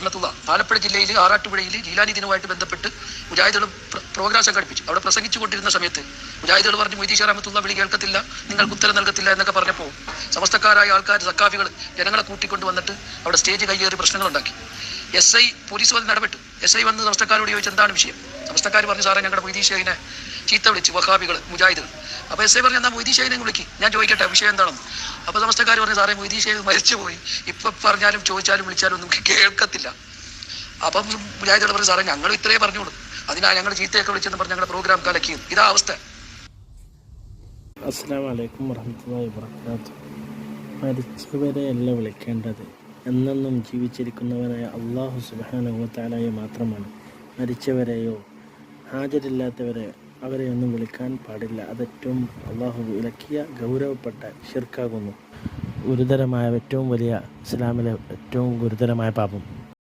റഹ്മത്തുള്ള ആലപ്പുഴ ജില്ലയിൽ ആറാട്ടുപുഴയിൽ ജീലാനി ദിനവുമായിട്ട് ബന്ധപ്പെട്ട് മുജാഹിദുകൾ പ്രോഗ്രാം സംഘടിപ്പിച്ചു. അവിടെ പ്രസംഗിച്ചുകൊണ്ടിരുന്ന സമയത്ത് മുജാഹിദുകൾ പറഞ്ഞു മൊയ്തീൻ ഷാ റഹ്മത്തുള്ള വിളി കേൾക്കത്തില്ല, നിങ്ങൾക്ക് ഉത്തരം നൽകത്തില്ല എന്നൊക്കെ പറഞ്ഞപ്പോൾ സമസ്തക്കാരായ ആൾക്കാർ സക്കാഫികൾ ജനങ്ങളെ കൂട്ടിക്കൊണ്ട് വന്നിട്ട് അവിടെ സ്റ്റേജ് കയ്യേറി പ്രശ്നങ്ങളുണ്ടാക്കി. SI പോലീസ് വന്ന് ഇടപെട്ടു. SI വന്ന് സമസ്തക്കാരോട് ചോദിച്ചു എന്താണ് വിഷയം. സമസ്തക്കാർ പറഞ്ഞു സാറേ ഞങ്ങളുടെ മൊയ്തീൻ ഷാഹിനെ ചീത്ത വിളിച്ചു വഹാബികൾ മുജാഹിദുകൾ. അപ്പോൾ SI പറഞ്ഞു എന്നാൽ മൊയ്തീൻ ഷാഹിനെ വിളിക്കും, ഞാൻ ചോദിക്കട്ടെ വിഷയം എന്താണെന്ന്. അപ്പോൾ സമസ്തക്കാർ പറഞ്ഞു സാറേ മൊയ്തീൻ ഷാഹി മരിച്ചുപോയി, ഇപ്പം പറഞ്ഞാലും ചോദിച്ചാലും വിളിച്ചാലും ഒന്നും കേൾക്കത്തില്ല. അപ്പം മുജാഹിദുകൾ പറഞ്ഞു സാറേ ഞങ്ങൾ ഇത്രേ പറഞ്ഞോളൂ, അതിനാ ഞങ്ങൾ ചീത്തയൊക്കെ വിളിച്ചെന്ന് പറഞ്ഞ് ഞങ്ങളുടെ പ്രോഗ്രാം കലക്കിയത്. ഇതാ അവസ്ഥ. അസ്സലാമു അലൈക്കും വറഹ്മത്തുള്ളാഹി വബറകാതുഹു. മരിച്ചവരെയല്ല വിളിക്കേണ്ടത്, എന്നെന്നും ജീവിച്ചിരിക്കുന്നവരായ അല്ലാഹു സുബ്ഹാനഹു വ തആലയെ മാത്രമാണ്. മരിച്ചവരെയോ ഹാജരില്ലാത്തവരെ അവരെയൊന്നും വിളിക്കാൻ പാടില്ല. അതേറ്റവും അല്ലാഹു വിലക്കിയ ഗൗരവപ്പെട്ട ശിർക്കാകുന്നു. ഗുരുതരമായ ഏറ്റവും വലിയ ഇസ്ലാമിലെ ഏറ്റവും ഗുരുതരമായ പാപം.